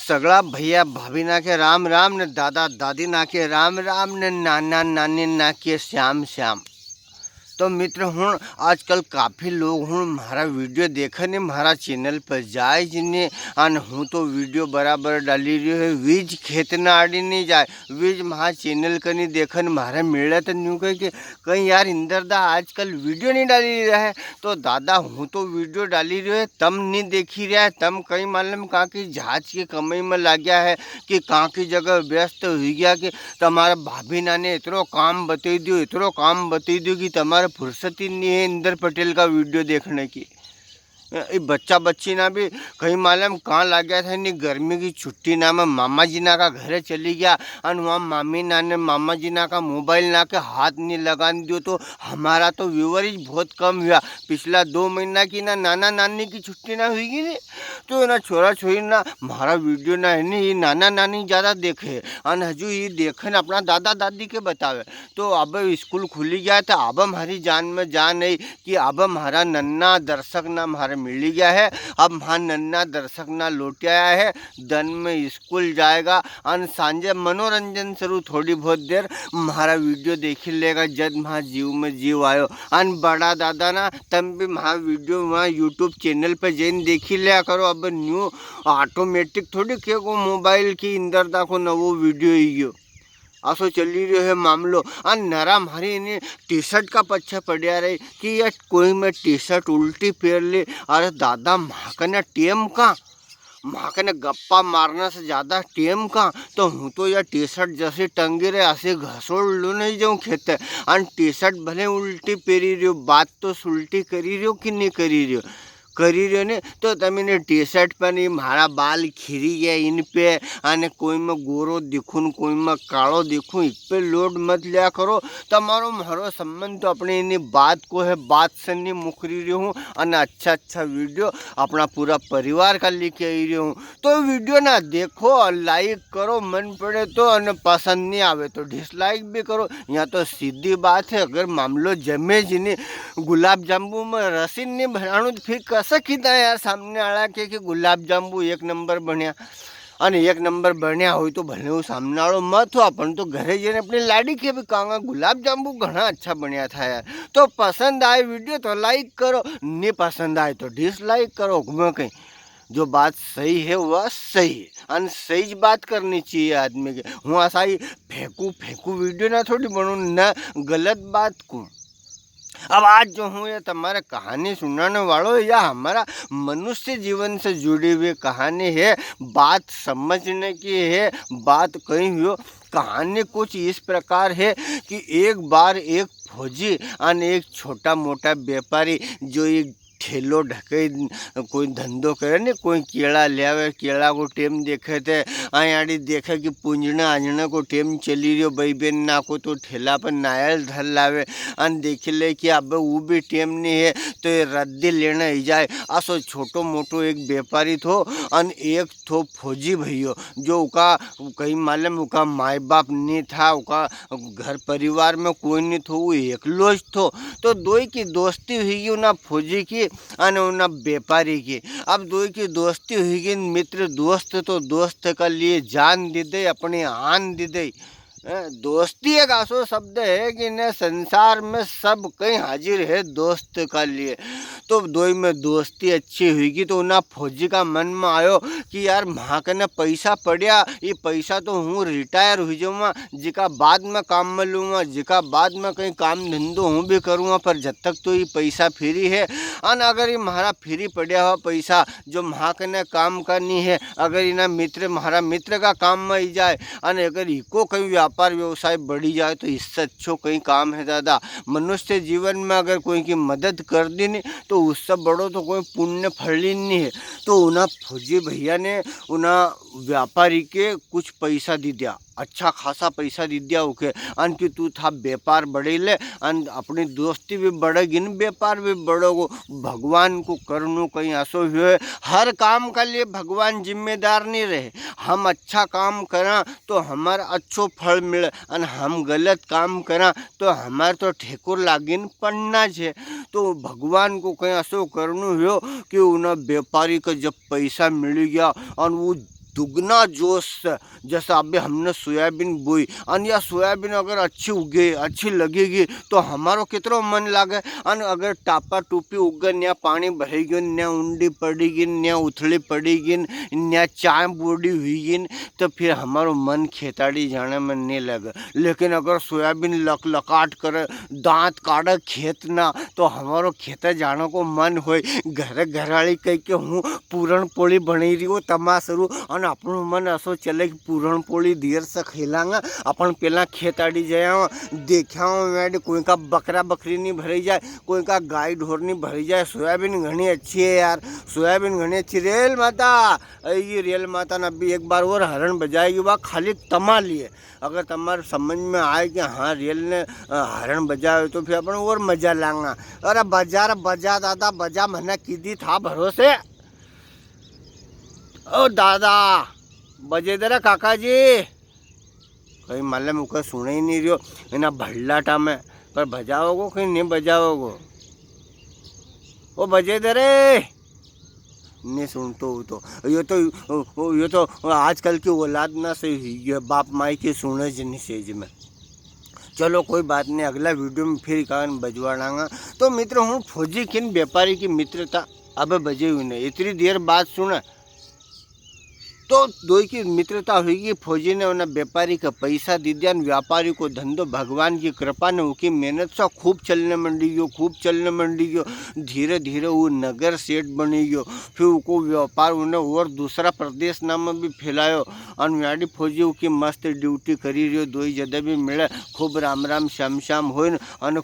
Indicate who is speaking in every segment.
Speaker 1: सगळा भैया भाभी ना के राम राम ने दादा दादी ना के राम राम ने नाना नानी ना के श्याम श्याम। तो मित्र हूँ आजकल काफ़ी लोग हूँ मारा वीडियो देखने मारा चैनल पर जाए जिन्हें अन हूँ तो वीडियो बराबर डाली रही है वीज खेतना आड़ी नहीं जाए वीज महा चैनल का नहीं देखने मारे मिले तो न्यू कह के कहीं यार इंदर दा आजकल वीडियो नहीं डाली रहा है। तो दादा हूँ तो वीडियो डाली रही है तम नहीं देखी रहा है तम कहीं मालूम कहाँ की जहाज की कमाई में लग गया है कि कहाँ की जगह व्यस्त हो गया कि तमारा भाभी नाने इतरो काम बता दियो इतरो काम बता दियो कि तमारा फुर्सत ही नहीं है इंदर पटेल का वीडियो देखने की। ये बच्चा बच्ची ना भी कहीं मालूम कहाँ लग गया था नहीं गर्मी की छुट्टी ना में मामा जी ना का घरे चली गया और वहाँ मामी ना ने मामा जी ना का मोबाइल ना के हाथ नहीं लगा दियो। तो हमारा तो व्यूवरेज बहुत कम हुआ पिछला 2 महीना की ना नाना नानी की छुट्टी ना हुई नहीं तो ना छोरा छोरी ना हमारा वीडियो ना है नहीं ये नाना नानी ज़्यादा देखे और हजू ये देखे ना अपना दादा दादी के बतावे। तो अब स्कूल खुली गया तो अब हमारी जान में जान है कि अब हमारा नन्ना दर्शक ना हमारे मिल गया है। अब वहाँ नन्ना दर्शक ना लौट आया है दिन में स्कूल जाएगा और सांझे मनोरंजन शुरू थोड़ी बहुत देर हमारा वीडियो देख लेगा जब वहाँ जीव में जीव आयो। और बड़ा दादा ना तब भी वहाँ वीडियो वहाँ यूट्यूब चैनल पर जैन देखी लिया करो। अब न्यू ऑटोमेटिक थोड़ी के को मोबाइल की इंदर दा को नवो वीडियो ही आसो चली रही है मामलो। और नरा मारी ने टी शर्ट का पच्छा पड़ा रही कि यार कोई में टी शर्ट उल्टी पहन ले। अरे दादा महाकने टेम का महाकने गप्पा मारने से ज़्यादा टेम का तो हूँ तो यार टी शर्ट जैसे टंगी रहे ऐसे घसोड़ लो नहीं जाऊँ खेते। और टी शर्ट भले उल्टी पहरी रही हो बात तो उल्टी करी रही हो कि नहीं करी रही हो करी रहे ने तो तमीने टी शर्ट पहनी मारा बाल खीरी गया इन पे आने कोई में गोरो दिखूँ कोई में कालो दिखूँ इस पे लोड मत लिया करो। तमारो मारो संबंध तो अपने इन बात को है बात से नहीं मुकरी रही हूँ और अच्छा अच्छा वीडियो अपना पूरा परिवार का लेके आई रही हूँ। तो वीडियो ना देखो और लाइक करो मन पड़े तो और पसंद नहीं आवे तो डिसलाइक भी करो। यहाँ तो सीधी बात है अगर मामलो जमे जिन्हें गुलाब जामुन में रसीन नहीं बनाणु तो फिर कैसे कीधा यार सामने आला के कि गुलाब जामुन 1 नंबर बन्या અને 1 नंबर बन्या हो तो भले वो सामने वालों मत हो अपन तो घरे जाने अपनी लाड़ी के भी कहांगा गुलाब जामुन घना अच्छा बन्या था यार। तो पसंद आए वीडियो तो लाइक करो नहीं पसंद आए तो डिसलाइक करो घूमे कहीं जो बात सही है वह सही है और सही बात करनी चाहिए आदमी के। हूँ ऐसा ही फेंकू फेंकू वीडियो ना थोड़ी बनू न गलत बात को। अब आज जो हूँ ये तुम्हारे कहानी सुनाने वालों या हमारा मनुष्य जीवन से जुड़ी हुई कहानी है बात समझने की है बात कहीं हो। कहानी कुछ इस प्रकार है कि एक बार एक फौजी और एक छोटा मोटा व्यापारी जो एक ठेलो ढके कोई धंधो करे ने कोई केला ले आवे केला को टेम देखे थे आड़ी देखे कि पूंजना आंजना को टेम चली रही भाई बहन ना को तो ठेला पर नायल धर लावे अन देख ले कि अब वो भी टेम नहीं है तो ये रद्दी लेना ही जाए। असो छोटो मोटो एक व्यापारी थो अन एक थो फौजी भैयो जो उका कहीं मालूम उका माई बाप नहीं था उका घर परिवार में कोई नहीं थो वो एकलो ज थो। तो दो की दोस्ती हुई ना फौजी की अने उना व्यापारी की। अब दो की दोस्ती हुई गई मित्र दोस्त तो दोस्त का लिए जान दे दे अपनी आन दे दे। दोस्ती एक ऐसा शब्द है कि न संसार में सब कहीं हाजिर है दोस्त का लिए। तो दो में दोस्ती अच्छी हुई तो ना फौजी का मन में आयो कि यार वहाँ का ना पैसा पड़ा ये पैसा तो हूँ रिटायर हुई जाऊँगा जिका बाद में काम में लूँगा जिका बाद में कहीं काम धंधो हूँ भी करूँगा पर जब तक तो ये पैसा फ्री है। और अगर ये हमारा फ्री पड़ा हुआ पैसा जो वहाँ के ना काम करनी है अगर इना मित्र हमारा मित्र का काम में ही जाए और अगर इको कहीं व्यापार व्यवसाय बढ़ी जाए तो इससे अच्छो कहीं काम है दादा। मनुष्य जीवन में अगर कोई की मदद कर दी नहीं तो उससे बड़ो तो कोई पुण्य फल ही नहीं है। तो उना फौजी भैया ने उना व्यापारी के कुछ पैसा दी दिया अच्छा खासा पैसा दी दिया ओके अन कि तू था व्यापार बढ़े ले अन अपनी दोस्ती भी बढ़ेगी न व्यापार भी बढ़ोगो भगवान को करनो कहीं ऐसो हुए हर काम का लिए भगवान जिम्मेदार नहीं रहे। हम अच्छा काम करा तो हमारा अच्छो फल मिले और हम गलत काम करा तो हमारे तो ठेकुर लागिन पड़ना है। तो भगवान को कहीं ऐसो करनो हो कि उन्हें व्यापारी का जब पैसा मिल गया और वो दुगना जोश से, जैसा अभी हमने सोयाबीन बोई और या सोयाबीन अगर अच्छी उगे अच्छी लगेगी तो हमारो कितना मन लागे। और अगर टापा टूपी उगे न्या पानी भरेगी, न्या उंडी पड़ेगी, न्या उथली पड़ेगी, न्या चाय बूढ़ी हुई, तो फिर हमारो मन खेताड़ी जाने में नहीं लगे। लेकिन अगर सोयाबीन लकलकाट करे दांत काटे खेत ना, तो हमारो खेत जाने को मन हो। घरवाली कह के हूँ पूरण पोली बनी रही हो तमाशरू, और अपनों मन ऐसो चले कि पूरण पोली देर से खेलांगा। अपन पहला खेताड़ी जाया देखा मैं कोई का बकरा बकरी नहीं भरी जाए, कोई का गाय ढोर नहीं भरी जाए। सोयाबीन घनी अच्छी है यार, सोयाबीन घनी अच्छी। रेल माता ये रेल माता ने अभी एक बार और हरण बजाएगी, वह खाली तमा लिए। अगर तुम्हारे समझ में आए कि हाँ रेल ने हरण बजाए तो फिर अपन और मजा लांगा। अरे बजा बजा दादा बजा, मैंने कीधी था भरोसे। ओ दादा बजे दे काका जी, कहीं मालूम मुझे सुने ही नहीं रहो इना भल्लाटा में, पर बजाओगो कहीं नहीं बजाओगो। ओ बजे दे रे, नहीं सुनते हो तो ये तो आजकल की औलाद ना से ये बाप माई की सुने जनी सेज में। चलो कोई बात नहीं, अगला वीडियो में फिर कान बजवाड़ांगा। तो मित्र हूँ फौजी किन व्यापारी की मित्रता अब बजे हुई नहीं, इतनी देर बाद सुना तो दो की मित्रता हुई। फौजी ने उन्हें व्यापारी का पैसा दे दिया, व्यापारी को धंधो भगवान की कृपा ने उनकी मेहनत से खूब चलने मंडी गयो, खूब चलने मंडी गयो। धीरे धीरे वो नगर सेठ बनी गयो, फिर उसको व्यापार उन्हें और दूसरा प्रदेश नाम में भी फैलायो। और व्याडी फौजी की मस्त ड्यूटी करी रही, दो जगह भी मिले, खूब राम राम श्याम श्याम हो,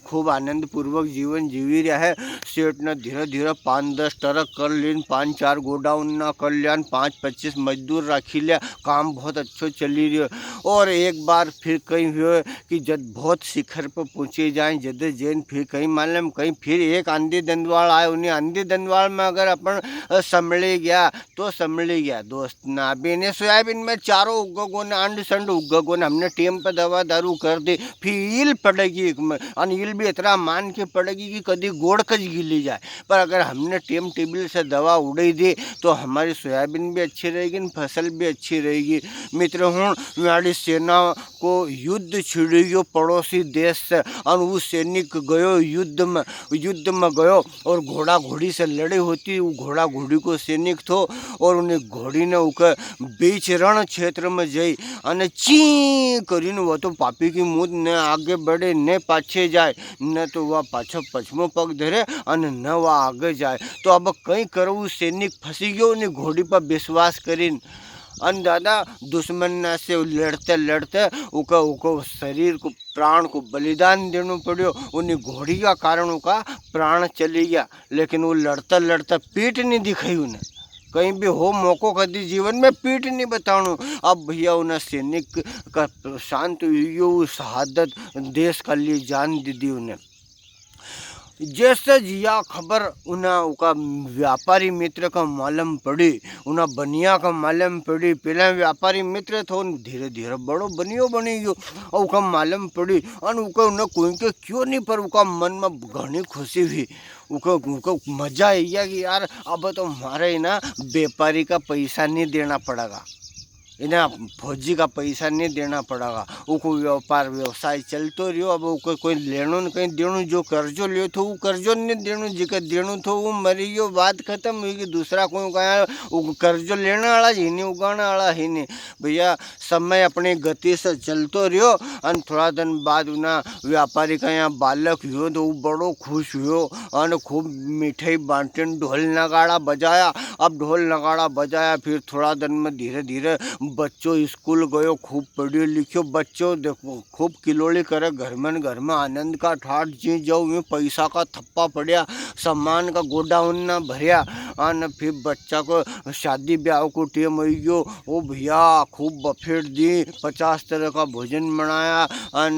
Speaker 1: खूब आनंद पूर्वक जीवन जीवी रहा है। सेठ ने धीरे धीरे 5-10 ट्रक कर लीन, 5-4 गोडाउन ना कर लिया, 5-25 मजदूर रखी लिया, काम बहुत अच्छा चली रही है। और एक बार फिर कहीं हुए कि जब बहुत शिखर पर पहुँचे जाएं जद जैन, फिर कहीं मालूम कहीं फिर एक आंधी दंदवाल आए। उन्हें आंधी दंदवाल में अगर अपन संभले गया तो संभले गया दोस्त ना। बेने सोयाबीन में चारों उगगो ने अंड संड उगगो ने, हमने टेम पर दवा दारू कर दी, फिर ईल पड़ेगी और ईल भी इतना मान के पड़ेगी कि कभी गोड़ कच गिली जाए। पर अगर हमने टेम टेबल से दवा उड़ाई दी तो हमारी सोयाबीन भी अच्छी रहेगी, फसल भी अच्छी रहेगी। मित्र हूँ हमारी सेना को युद्ध छिड़ी गयो पड़ोसी देश से, और वो सैनिक गयो युद्ध में गयो और घोड़ा घोड़ी से लड़े होती। वो घोड़ा घोड़ी को सैनिक थो और उन्हें घोड़ी ने उके बीच रण क्षेत्र में जई और ची करीने वो तो पापी की मुँह न आगे बढ़े न पाछे जाए, न तो वह पाछो पछमो पग धरे और न वह आगे जाए। तो अब कहीं करो सैनिक फंसी गयो, उन्हें घोड़ी पर विश्वास करीन अन दादा दुश्मन से लड़ते लड़ते उका शरीर को प्राण को बलिदान देना पड़ो। उन्हें घोड़ी का कारण उनका प्राण चली गया, लेकिन वो लड़ता लड़ता पीठ नहीं दिखाई उन्हें। कहीं भी हो मौको कभी जीवन में पीठ नहीं बताऊँ। अब भैया उन्हें सैनिक का शांत हुई, शहादत देश के लिए जान दी उन्हें। जैसे जिया खबर उन्हें उनका व्यापारी मित्र का मालूम पड़ी, उन्हें बनिया का मालूम पड़ी। पहले व्यापारी मित्र थो, धीरे धीरे बड़ो बनियो बनी गयो और उनका मालूम पड़ी। और उन्हें कोई के क्यों नहीं, पर उनका मन में घनी खुशी हुई। उनको मजा आई कि यार अब तो हमारे ना व्यापारी का पैसा नहीं देना पड़ेगा, इन्हें फौजी का पैसा नहीं देना पड़ेगा। उनको व्यापार व्यवसाय चलते रहो। अब उनको कोई लेनो न कहीं देनो, जो कर्जो लियो तो वो कर्जो नहीं देनो, जिका देनो तो वो मरी गयो, बात खत्म हुई कि दूसरा कोई कहा कर्जो लेने वाला ही नहीं, उगाने वाला ही नहीं। भैया समय अपनी गति से चलते रहो। और थोड़ा दिन बाद उन्हें व्यापारी का यहाँ बालक हुआ तो वो बड़ो खुश हुआ और खूब मिठाई बांटे, ढोल नगाड़ा बजाया। अब ढोल नगाड़ा बजाया, फिर थोड़ा दिन में धीरे धीरे बच्चों स्कूल गयो, खूब पढ़ियो लिखियो बच्चों, देखो खूब किलोड़ी करे, घर में आनंद का ठाठ जी जाओ में पैसा का थप्पा पड़िया, सामान का गोडाउन ना भरिया। और फिर बच्चा को शादी ब्याह को टेम हो गयो। ओ भैया खूब बफेट दी, 50 तरह का भोजन बनाया और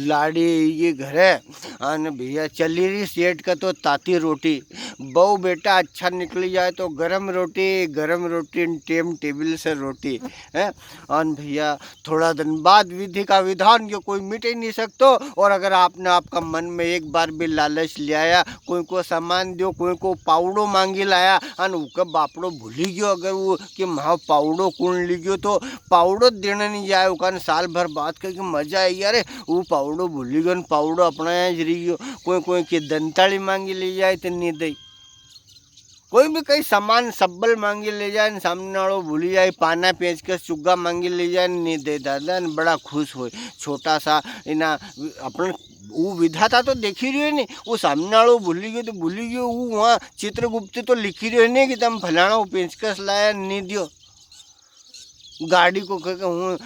Speaker 1: लाड़ी ये घरे। और भैया चली रही सेठ का तो ताती रोटी, बहू बेटा अच्छा निकली जाए तो गरम रोटी टेम टेबल से रोटी है। और भैया थोड़ा दिन बाद विधि का विधान जो कोई मिट ही नहीं सकता। और अगर आपने आपका मन में एक बार भी लालच ले आया, कोई को सामान दो, कोई को पाउडो मांगी मांगी लाया अने उके बापड़ो भूली गयो अगर वो कि माँ पावड़ो कौन ली गयो तो पावड़ो देने नहीं जाए उकान साल भर बात करके मजा आई यार वो पावड़ो भूली गयो पावड़ो अपना यहाँ ज रही गयो कोई कोई के दंताली मांगी ले जाए तो नहीं दई कोई भी कई सामान सब्बल मांगी ले जाए सामने वालों भूली जाए पाना पेच के चुग्गा मांगी ले जाए नहीं दे दादा बड़ा खुश हो छोटा सा इना अपन वो विधाता तो देखी रही है नहीं वो सामने वालों भूली गयो तो भूली गयो वो वहाँ चित्रगुप्त तो लिखी रही है नहीं कि तुम फलाना वो पेचकस लाया नहीं दियो गाड़ी को कह हूँ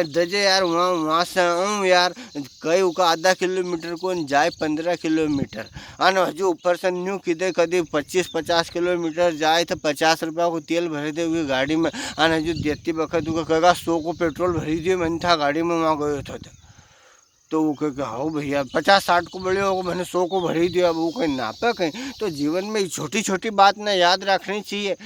Speaker 1: दजे यार वहाँ से आऊँ यार कई का आधा किलोमीटर को जाए 15 किलोमीटर अन हजू ऊपर से न्यू किधे कभी 25-50 किलोमीटर जाए तो 50 रुपया को तेल भर दे हुई गाड़ी में अन हजू देती वक्त कहेगा 100 को पेट्रोल भरी दिए मन था गाड़ी में वहाँ गए थे तो वो कह हाँ भैया 50-60 को बड़े होगा मैंने 100 को भर ही दिया अब वो कहीं नापा कहीं तो जीवन में छोटी छोटी बात ना याद रखनी चाहिए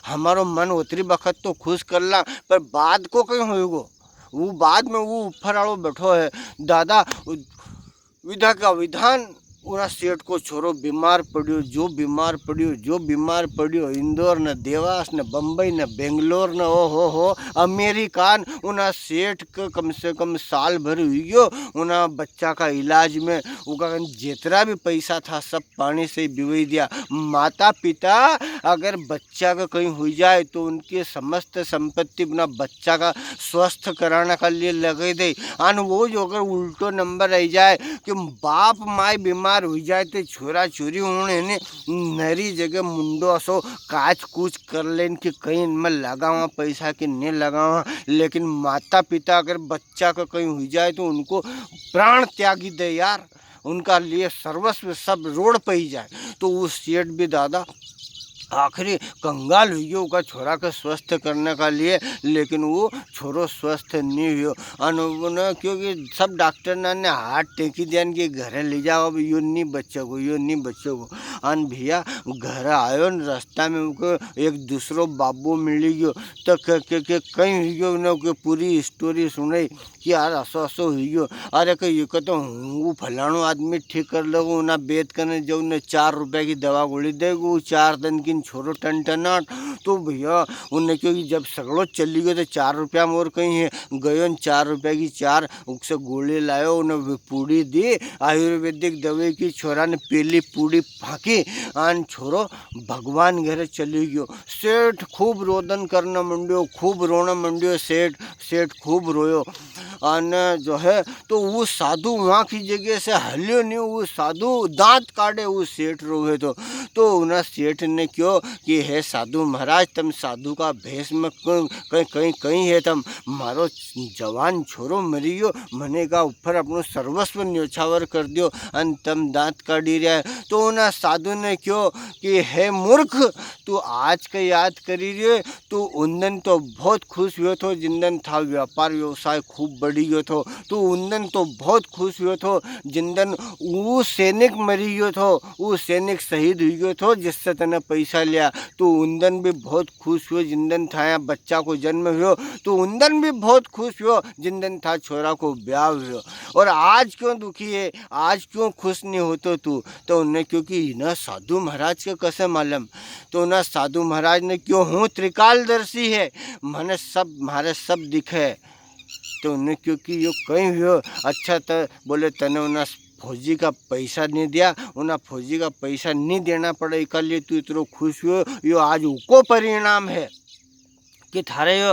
Speaker 1: हमारो मन उतरी वक्त तो खुश कर ला पर बाद को कहीं होएगो वो बाद में वो ऊपर वालों बैठो है दादा विधा का विधान उना सेठ को छोरो बीमार पड़ियो जो बीमार पड़ियो इंदौर न देवास न बम्बई न बेंगलोर न ओ हो अमेरिकान उना सेठ का कम से कम साल भर हुई गयो उना बच्चा का इलाज में उनका जितना भी पैसा था सब पानी से बिवई दिया माता पिता अगर बच्चा का कहीं हो जाए तो उनकी समस्त संपत्ति अपना बच्चा का स्वस्थ कराने का लिए लगे दे अन वो जो अगर उल्टो नंबर रह जाए कि बाप माए बीमार हो जाए तो छोरा छोरी होने ने नरी जगह मुंडो असो काच कूच कर लेन कि कहीं इनमें लगावा पैसा कि नहीं लगावा लेकिन माता पिता अगर बच्चा का कहीं हो जाए तो उनको प्राण त्यागी दे यार उनका लिए सर्वस्व सब रोड पे ही जाए तो वो सेठ भी दादा आखिरी कंगाल हुई उसका छोरा का स्वस्थ करने का लिए लेकिन वो छोरो स्वस्थ नहीं हुआ अन क्योंकि सब डॉक्टर ने हाथ टेकी दिया कि घर ले जाओ अब यो नहीं बच्चों अन भैया घर आयो न रास्ता में उनको एक दूसरो बाबू मिली गयो तो कहीं हुई गयो उन्हें पूरी स्टोरी सुनाई कि यार असो हुई गयो अरे कहीं तो हूँ फलाणो आदमी ठीक कर लो ना बेद करने जो उन्हें 4 रुपये की दवा गोली देगो 4 दिन की छोरो टन तो भैया उन्हें क्योंकि जब सगड़ो चली गयो तो 4 रुपया मोर कहीं है गयो 4 रुपये की 4 उससे गोली लायो उन्हें पूड़ी दी आयुर्वेदिक दवाई की छोरा ने पीली पूड़ी फाँकी आन छोरो भगवान घर चली गयो सेठ खूब रोदन करना मंडियो खूब रोना मंडियो सेठ खूब रोयो अन जो है तो वो साधु वहाँ की जगह से हलियो नहीं वो साधु दांत काटे वो सेठ रोवे तो उन्हें सेठ ने क्यों कि है साधु महाराज तुम साधु का भेष में कहीं है तुम मारो जवान छोरो मरियो मने का ऊपर अपनो सर्वस्व न्योछावर कर दियो अन तुम दांत काटी रहा है तो उन्हें साधु ने क्यों कि है मूर्ख तू आज का याद करी रे तू उन दिन तो बहुत खुश हुए थो जिन दिन था व्यापार व्यवसाय खूब बढ़ी गयो थो तू उन दिन तो बहुत खुश हुए थो जिन दिन वो सैनिक मरी गयो थो वो सैनिक शहीद हुई गयो थो जिससे तने पैसा लिया तो उन दिन भी बहुत खुश हुए जिन दिन था यहाँ बच्चा को जन्म हुआ तो उन दिन भी बहुत खुश हुआ जिन दिन था छोरा को ब्याह हुआ और आज क्यों दुखी है आज क्यों खुश नहीं होते तू तो उन्हें क्योंकि न साधु महाराज के कैसे मालूम तो न साधु महाराज ने क्यों हूँ त्रिकालदर्शी है मैंने सब मारे सब दिखे तो उन्हें क्योंकि यो कहीं हुआ अच्छा तो बोले तने उन्हें फौजी का पैसा नहीं दिया उन्हें फौजी का पैसा नहीं देना पड़े इसलिए तू इतना खुश हुआ यो आज उको परिणाम है कि थारे यो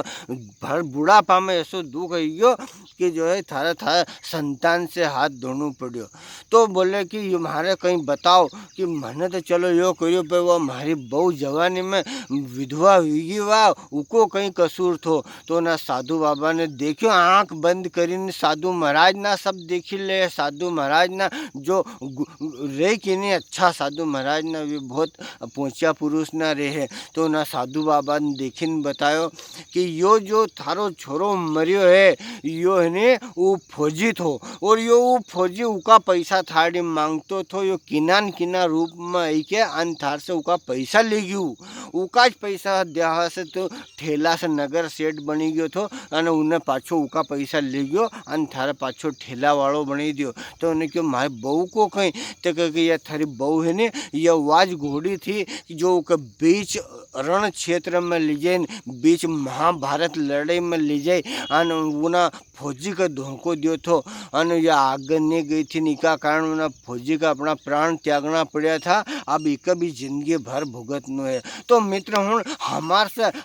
Speaker 1: भर बुढ़ापा में ऐसो दुख है यो कि जो है थारा संतान से हाथ धोना पड़ो तो बोले कि ये हमारे कहीं बताओ कि मैंने तो चलो यो करियो पर वो हमारी बहू जवानी में विधवा हुई वाह उको कहीं कसूर थो तो ना साधु बाबा ने देखियो आँख बंद करी साधु महाराज ना सब देखी ले साधु महाराज ना जो रहे कि नहीं अच्छा साधु महाराज ना भी बहुत पहुँचा पुरुष ना रहे तो ना साधु बाबा ने देखी बतायो कहो कि यो जो थारो छोरो मरियो है यो है ने वो फौजी थो और यो वो फौजी उका पैसा थाड़ी मांगतो थो। यो किनान किना रूप में आई के अन थार से उका पैसा ले गयो, उका ज पैसा देहा से तो ठेला से नगर सेठ बनी गयो थो अने उन्हें पाछो उका पैसा ले गयो अन थारे पाछो ठेला वालों बनी दियो। तो उन्हें क्यों मारे बहू को कहीं तो कह यह थारी बहू है ने यह वाज घोड़ी थी जो के बीच रण क्षेत्र में ले जाए, बीच महाभारत लड़ाई में ले जाए अन उना फौजी का धोखो दियो थो अन यह आगे नहीं गई थी निका कारण उन्हें फौजी का अपना प्राण त्यागना पड़ा था। अब एक भी जिंदगी भर भुगतनो है। तो मित्र हूँ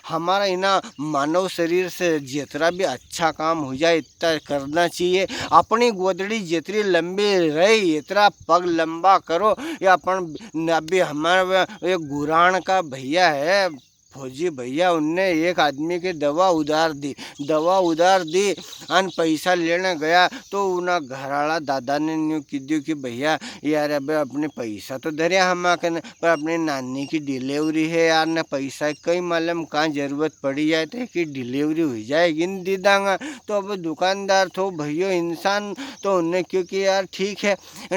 Speaker 1: हमारा इना मानव शरीर से जितना भी अच्छा काम हो जाए इतना करना चाहिए। अपनी गोदड़ी जितनी लंबी रही इतना पग लंबा करो। या अपन अभी हमारे एक गुरान का भैया है फौजी भैया, उनने एक आदमी की दवा उधार दी अन पैसा लेने गया तो उना घरवाला दादा ने न्यू कीधु कि भैया यार अब अपने पैसा तो धरिया हम पर अपने नानी की डिलीवरी है यार ने पैसा कई मालूम कहाँ जरूरत पड़ी जाए तो कि डिलीवरी हो जाएगी न दे दांगा। तो अब दुकानदार थो भैया इंसान तो उनने क्योंकि यार ठीक है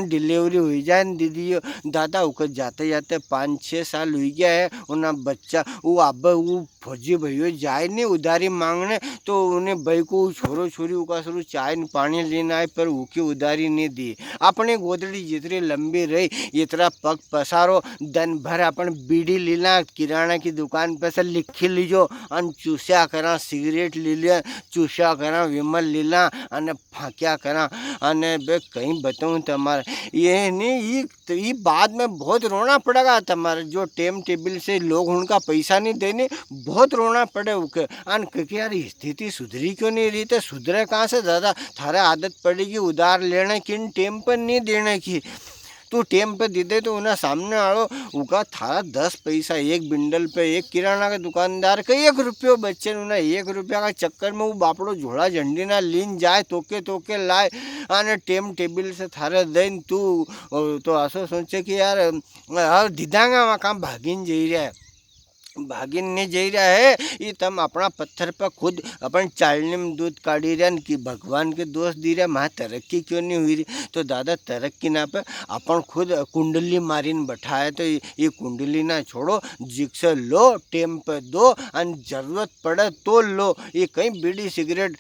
Speaker 1: डिलीवरी हो जाए न दीदी दादा उकर जाते जाते 5-6 साल हो गया है उना बच्चा वो अब वो फौजी भैया जाए नहीं उधारी मांगने तो उन्हें भाई को छोरो छोरी उका शुरू चाय पानी लेना है पर उसकी उधारी नहीं दी। अपने गोदड़ी जितनी लंबी रही इतना पग पसारो दिन भर अपन बीड़ी लेना किराना की दुकान पे से लिखी लीजो अन चूसा करा सिगरेट ले लिया चूसा करा विमल लीला अने फाँक्या करा अने बे कहीं बताऊँ तुम्हारे ये नहीं ये बाद में बहुत रोना पड़ेगा तुम्हारे जो टेम टेबल से लोग उनका पैसा नहीं देने बहुत रोना पड़े उके अन क्योंकि यार स्थिति सुधरी क्यों नहीं रही तो सुधरे कहाँ से दादा थारे आदत पड़ेगी उधार लेने की टेम पर नहीं देने की। तू टेम पे दे दे तो उन्हें सामने आड़ो उका थारा 10 पैसा एक बिंडल पे एक किराना का दुकानदार का 1 रुपयो बच्चे उन्हें 1 रुपया का चक्कर में वो बापड़ो झोड़ा झंडी ना लीन जाए तोके लाए आने टेम टेबल से थारे देन तू तो ऐसा सोचे कि यार दीदांगा वहाँ काम भागीन जी रहा है भागिन नहीं जा रहा है ये तम अपना पत्थर पर खुद अपन चालने में दूध काढ़ी रहे कि भगवान के दोष दी रहे महा तरक्की क्यों नहीं हुई रही। तो दादा तरक्की ना पे अपन खुद कुंडली मारीन बैठाए तो ये कुंडली ना छोड़ो जिक्से लो टेम पे दो अन जरूरत पड़े तो लो। ये कहीं बीड़ी सिगरेट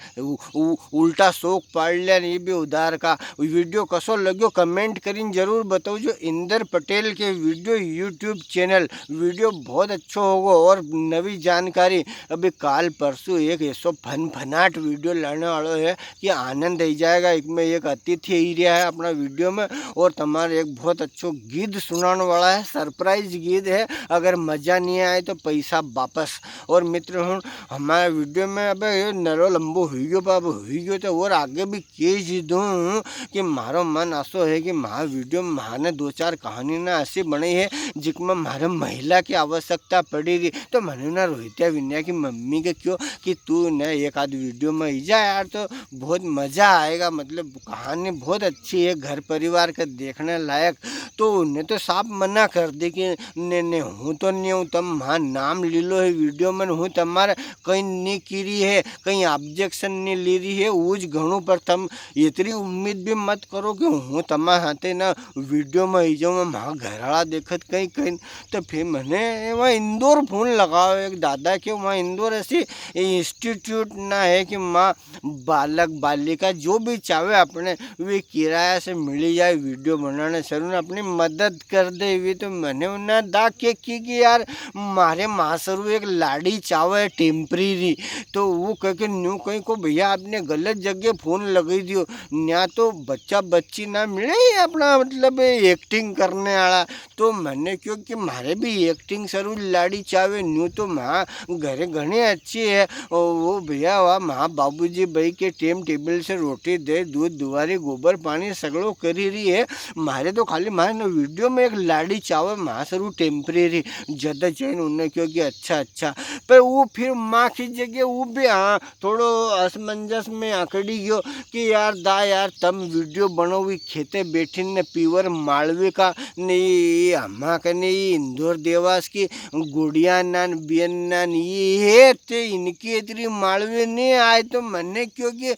Speaker 1: उल्टा शौक पाड़ लिया ये भी उधार का। वीडियो कसो लग्यो कमेंट करीन जरूर बताओ। जो इंदर पटेल के वीडियो यूट्यूब चैनल वीडियो बहुत अच्छा होगा और नवी जानकारी अभी काल परसों एक ऐसो फनाट वीडियो लाने वालों है कि आनंद आई जाएगा। एक में एक अतिथि ही रहा है अपना वीडियो में और तुम्हारे एक बहुत अच्छो गीत सुनाने वाला है सरप्राइज गीत है। अगर मज़ा नहीं आए तो पैसा वापस। और मित्र हूँ हमारे वीडियो में अब नरो लंबो हुई गयो बाबू हुई गयो तो और आगे भी केज दूँ कि मारो मन ऐसो है कि महा वीडियो में माने 2-4 कहानी ना ऐसी बनी है जिसमें मारे महिला की आवश्यकता पड़ी तो मैंने ना रोहित्या विन्या की मम्मी के क्यों कि तू न एक आध वीडियो में ही जा यार तो बहुत मज़ा आएगा। मतलब कहानी बहुत अच्छी है घर परिवार का देखने लायक। तो उन्हें तो साफ मना कर दे कि ने हूँ तो नहीं हूँ तम हाँ नाम ले लो है वीडियो में हूँ तमारे कहीं नहीं कीरी है कहीं ऑब्जेक्शन नहीं ले रही है उज घणों पर तम इतनी उम्मीद भी मत करो कि हूँ तमा हाथे ना वीडियो में ही जाऊँ मैं घरवाला देखत कहीं कहीं। तो फिर मैंने वहाँ इंदौर फ़ोन लगाओ एक दादा के वहाँ इंदौर ऐसी इंस्टीट्यूट ना है कि माँ बालक बालिका जो भी चाहे अपने वे किराया से मिल जाए वीडियो बनाने सर उन्हें अपनी मदद कर दे हुई। तो मैंने उन्हें दा के की कि यार मारे मासरू एक लाड़ी चावे टेम्परेरी तो वो कह के न्यू कहीं को भैया आपने गलत जगह फ़ोन लगा दियो या तो बच्चा बच्ची ना मिले अपना मतलब एक्टिंग करने वाला। तो मैंने क्योंकि मारे भी एक्टिंग सरू लाड़ी चावे न्यू तो माँ घरे घनी अच्छी है और वो भैया वह माँ बाबूजी भाई के टेम टेबल से रोटी दे दूध दुआरी गोबर पानी सगड़ो करी रही है। मारे तो खाली मारे वीडियो में एक लाड़ी चावे माँ सरू टेम्परेरी ज़्यादा चैन उन्हें क्योंकि अच्छा पर वो फिर माँ की जगह वो भी हाँ थोड़ो असमंजस में आकड़ी गयो कि यार दा यार तम वीडियो बनो हुई खेते बैठी ने पीवर मालवे का नहीं अम्मा का नहीं इंदौर देवास की गुड़िया बियानान बियन्नान ये थे इनकी इतनी मालवी नहीं आए तो मैंने क्योंकि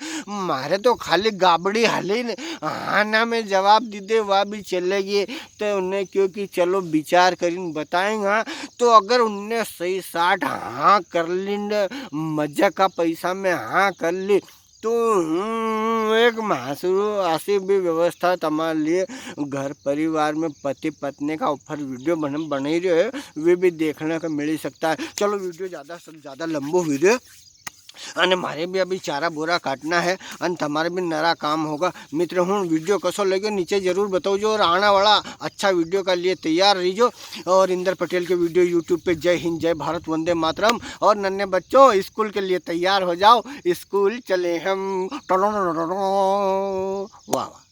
Speaker 1: मारे तो खाली गाबड़ी हाले हाँ ना में जवाब दी दे वह भी चले गए। तो उन्हें क्योंकि चलो विचार करीन बताएंगा तो अगर उनने सही 60 हाँ कर ली मजा का पैसा में हाँ कर ली तो एक महासुरु ऐसी भी व्यवस्था तुम्हारे लिए घर परिवार में पति पत्नी का ऊपर वीडियो बन ही रहे वे भी देखने को मिल ही सकता है। चलो वीडियो ज़्यादा से ज़्यादा लंबो वीडियो અને મારે બી અભી ચારા બોરા કાટના है અને તમારે भी नरा काम होगा। मित्र हूँ वीडियो कसो लगे नीचे जरूर बताओ और आने वाला अच्छा वीडियो का लिए तैयार रहिजो। और इंदर पटेल के वीडियो यूट्यूब पे जय हिंद जय भारत वंदे मातरम। और नन्हे बच्चों स्कूल के लिए तैयार हो जाओ, स्कूल चले हम। वाह वाह।